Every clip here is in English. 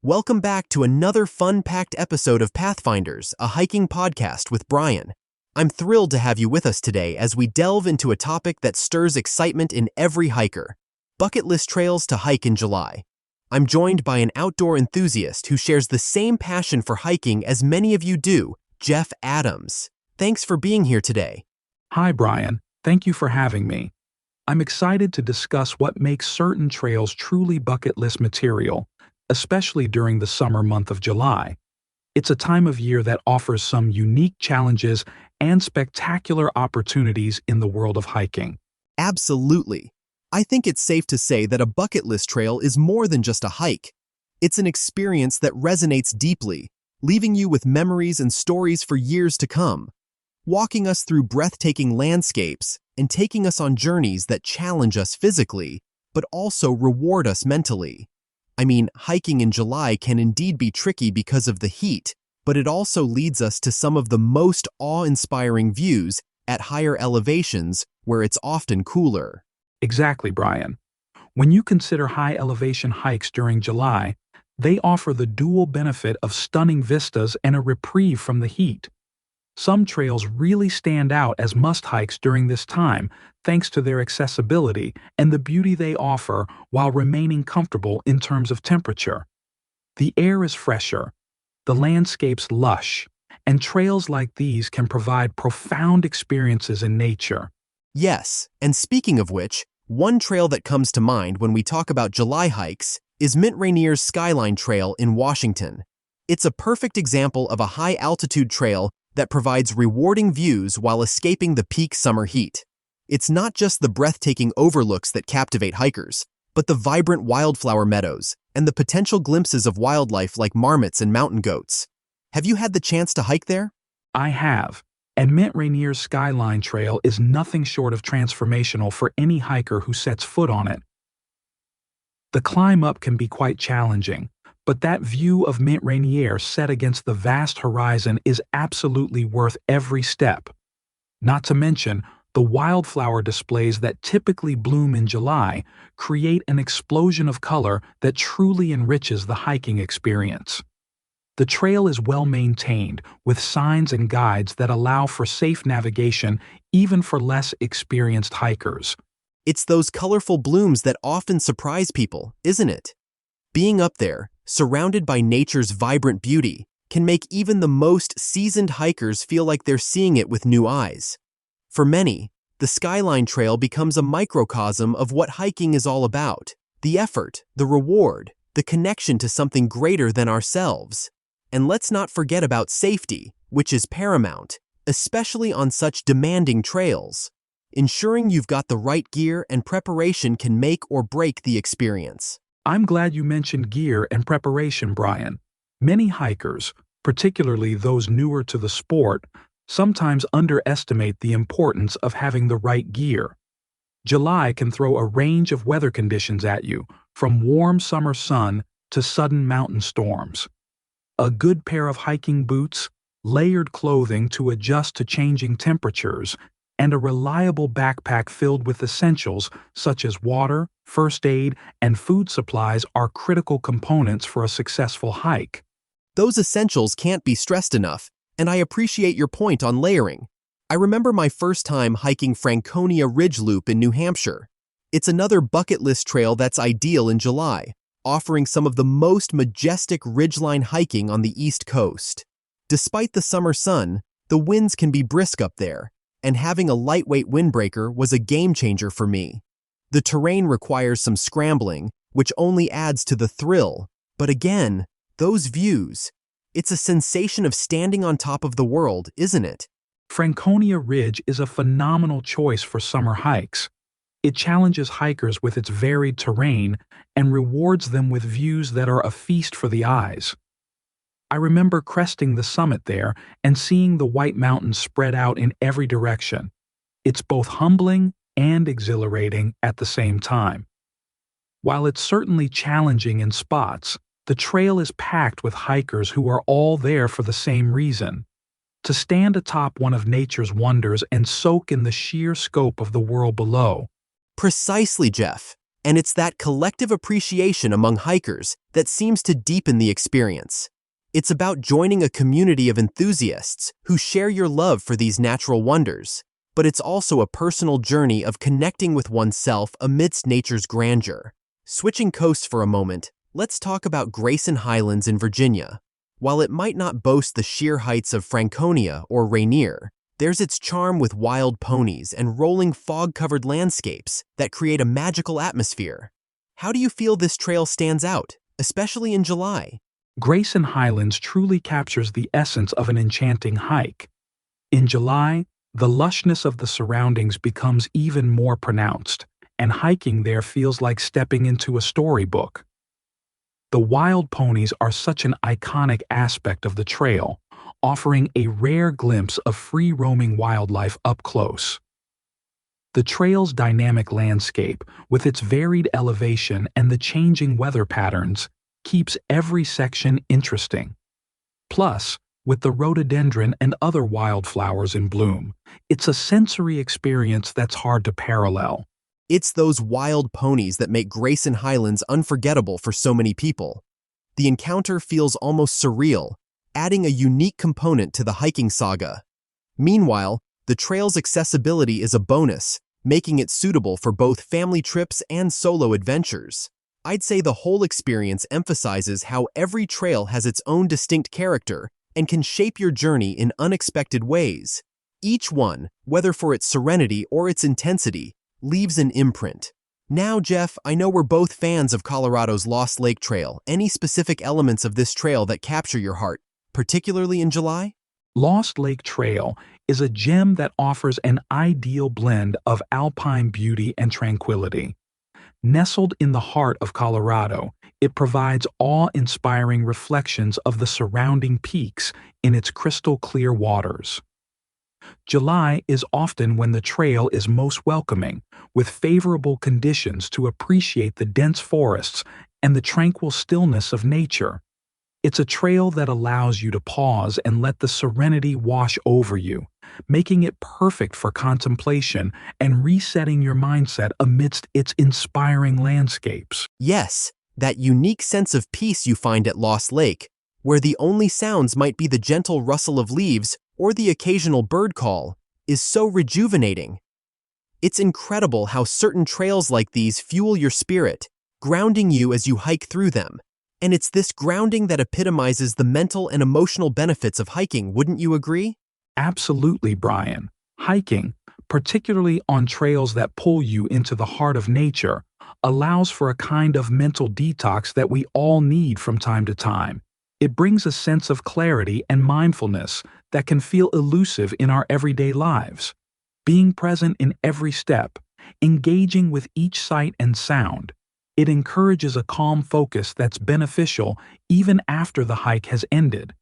Welcome back to another fun-packed episode of Pathfinders, a hiking podcast with Brian. I'm thrilled to have you with us today as we delve into a topic that stirs excitement in every hiker: bucket list trails to hike in July. I'm joined by an outdoor enthusiast who shares the same passion for hiking as many of you do, Jeff Adams. Thanks for being here today. Hi, Brian. Thank you for having me. I'm excited to discuss what makes certain trails truly bucket list material, especially during the summer month of July. It's a time of year that offers some unique challenges and spectacular opportunities in the world of hiking. Absolutely. I think it's safe to say that a bucket list trail is more than just a hike. It's an experience that resonates deeply, leaving you with memories and stories for years to come, walking us through breathtaking landscapes and taking us on journeys that challenge us physically, but also reward us mentally. I mean, hiking in July can indeed be tricky because of the heat, but it also leads us to some of the most awe-inspiring views at higher elevations where it's often cooler. Exactly, Brian. When you consider high-elevation hikes during July, they offer the dual benefit of stunning vistas and a reprieve from the heat. Some trails really stand out as must-hikes during this time thanks to their accessibility and the beauty they offer while remaining comfortable in terms of temperature. The air is fresher, the landscape's lush, and trails like these can provide profound experiences in nature. Yes, and speaking of which, one trail that comes to mind when we talk about July hikes is Mount Rainier's Skyline Trail in Washington. It's a perfect example of a high-altitude trail that provides rewarding views while escaping the peak summer heat. It's not just the breathtaking overlooks that captivate hikers, but the vibrant wildflower meadows and the potential glimpses of wildlife like marmots and mountain goats. Have you had the chance to hike there? I have, and Mount Rainier's Skyline Trail is nothing short of transformational for any hiker who sets foot on it. The climb up can be quite challenging, but that view of Mount Rainier set against the vast horizon is absolutely worth every step. Not to mention, the wildflower displays that typically bloom in July create an explosion of color that truly enriches the hiking experience. The trail is well maintained, with signs and guides that allow for safe navigation even for less experienced hikers. It's those colorful blooms that often surprise people, isn't it? Being up there, surrounded by nature's vibrant beauty, can make even the most seasoned hikers feel like they're seeing it with new eyes. For many, the Skyline Trail becomes a microcosm of what hiking is all about: the effort, the reward, the connection to something greater than ourselves. And let's not forget about safety, which is paramount, especially on such demanding trails. Ensuring you've got the right gear and preparation can make or break the experience. I'm glad you mentioned gear and preparation, Brian. Many hikers, particularly those newer to the sport, sometimes underestimate the importance of having the right gear. July can throw a range of weather conditions at you, from warm summer sun to sudden mountain storms. A good pair of hiking boots, layered clothing to adjust to changing temperatures, and a reliable backpack filled with essentials such as water, first aid, and food supplies are critical components for a successful hike. Those essentials can't be stressed enough, and I appreciate your point on layering. I remember my first time hiking Franconia Ridge Loop in New Hampshire. It's another bucket list trail that's ideal in July, offering some of the most majestic ridgeline hiking on the East Coast. Despite the summer sun, the winds can be brisk up there, and having a lightweight windbreaker was a game-changer for me. The terrain requires some scrambling, which only adds to the thrill, but again, those views. It's a sensation of standing on top of the world, isn't it? Franconia Ridge is a phenomenal choice for summer hikes. It challenges hikers with its varied terrain and rewards them with views that are a feast for the eyes. I remember cresting the summit there and seeing the White Mountains spread out in every direction. It's both humbling and exhilarating at the same time. While it's certainly challenging in spots, the trail is packed with hikers who are all there for the same reason: to stand atop one of nature's wonders and soak in the sheer scope of the world below. Precisely, Jeff. And it's that collective appreciation among hikers that seems to deepen the experience. It's about joining a community of enthusiasts who share your love for these natural wonders, but it's also a personal journey of connecting with oneself amidst nature's grandeur. Switching coasts for a moment, let's talk about Grayson Highlands in Virginia. While it might not boast the sheer heights of Franconia or Rainier, there's its charm with wild ponies and rolling fog-covered landscapes that create a magical atmosphere. How do you feel this trail stands out, especially in July? Grayson Highlands truly captures the essence of an enchanting hike. In July, the lushness of the surroundings becomes even more pronounced, and hiking there feels like stepping into a storybook. The wild ponies are such an iconic aspect of the trail, offering a rare glimpse of free-roaming wildlife up close. The trail's dynamic landscape, with its varied elevation and the changing weather patterns, keeps every section interesting. Plus, with the rhododendron and other wildflowers in bloom, it's a sensory experience that's hard to parallel. It's those wild ponies that make Grayson Highlands unforgettable for so many people. The encounter feels almost surreal, adding a unique component to the hiking saga. Meanwhile, the trail's accessibility is a bonus, making it suitable for both family trips and solo adventures. I'd say the whole experience emphasizes how every trail has its own distinct character and can shape your journey in unexpected ways. Each one, whether for its serenity or its intensity, leaves an imprint. Now, Jeff, I know we're both fans of Colorado's Lost Lake Trail. Any specific elements of this trail that capture your heart, particularly in July? Lost Lake Trail is a gem that offers an ideal blend of alpine beauty and tranquility. Nestled in the heart of Colorado, it provides awe-inspiring reflections of the surrounding peaks in its crystal-clear waters. July is often when the trail is most welcoming, with favorable conditions to appreciate the dense forests and the tranquil stillness of nature. It's a trail that allows you to pause and let the serenity wash over you, making it perfect for contemplation and resetting your mindset amidst its inspiring landscapes. Yes, that unique sense of peace you find at Lost Lake, where the only sounds might be the gentle rustle of leaves or the occasional bird call, is so rejuvenating. It's incredible how certain trails like these fuel your spirit, grounding you as you hike through them. And it's this grounding that epitomizes the mental and emotional benefits of hiking, wouldn't you agree? Absolutely, Brian. Hiking, particularly on trails that pull you into the heart of nature, allows for a kind of mental detox that we all need from time to time. It brings a sense of clarity and mindfulness that can feel elusive in our everyday lives. Being present in every step, engaging with each sight and sound, it encourages a calm focus that's beneficial even after the hike has ended.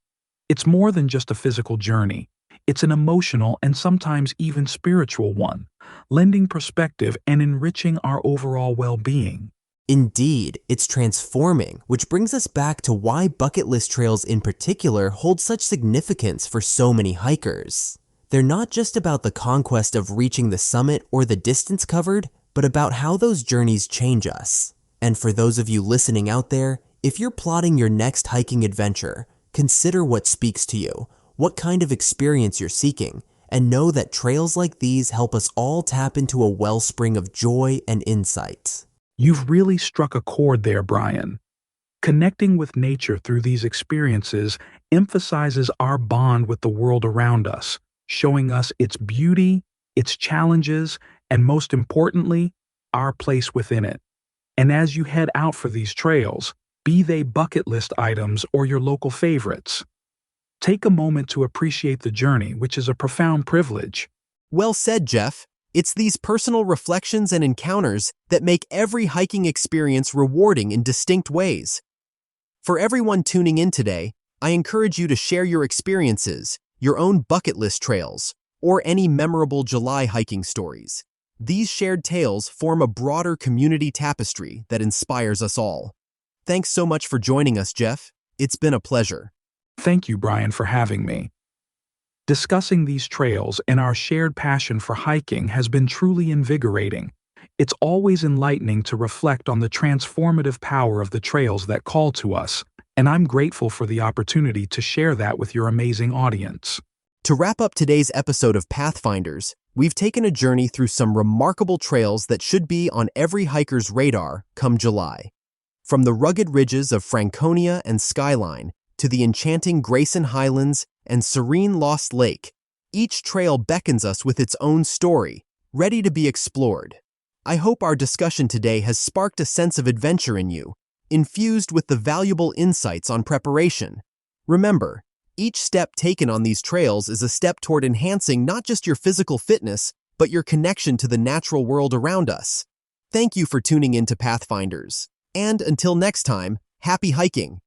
It's more than just a physical journey. It's an emotional and sometimes even spiritual one, lending perspective and enriching our overall well-being. Indeed, it's transforming, which brings us back to why bucket list trails in particular hold such significance for so many hikers. They're not just about the conquest of reaching the summit or the distance covered, but about how those journeys change us. And for those of you listening out there, if you're plotting your next hiking adventure, consider what speaks to you, what kind of experience you're seeking, and know that trails like these help us all tap into a wellspring of joy and insight. You've really struck a chord there, Brian. Connecting with nature through these experiences emphasizes our bond with the world around us, showing us its beauty, its challenges, and most importantly, our place within it. And as you head out for these trails, be they bucket list items or your local favorites, take a moment to appreciate the journey, which is a profound privilege. Well said, Jeff. It's these personal reflections and encounters that make every hiking experience rewarding in distinct ways. For everyone tuning in today, I encourage you to share your experiences, your own bucket list trails, or any memorable July hiking stories. These shared tales form a broader community tapestry that inspires us all. Thanks so much for joining us, Jeff. It's been a pleasure. Thank you, Brian, for having me. Discussing these trails and our shared passion for hiking has been truly invigorating. It's always enlightening to reflect on the transformative power of the trails that call to us, and I'm grateful for the opportunity to share that with your amazing audience. To wrap up today's episode of Pathfinders, we've taken a journey through some remarkable trails that should be on every hiker's radar come July. From the rugged ridges of Franconia and Skyline to the enchanting Grayson Highlands and serene Lost Lake, each trail beckons us with its own story, ready to be explored. I hope our discussion today has sparked a sense of adventure in you, infused with the valuable insights on preparation. Remember, each step taken on these trails is a step toward enhancing not just your physical fitness, but your connection to the natural world around us. Thank you for tuning in to Pathfinders. And until next time, happy hiking!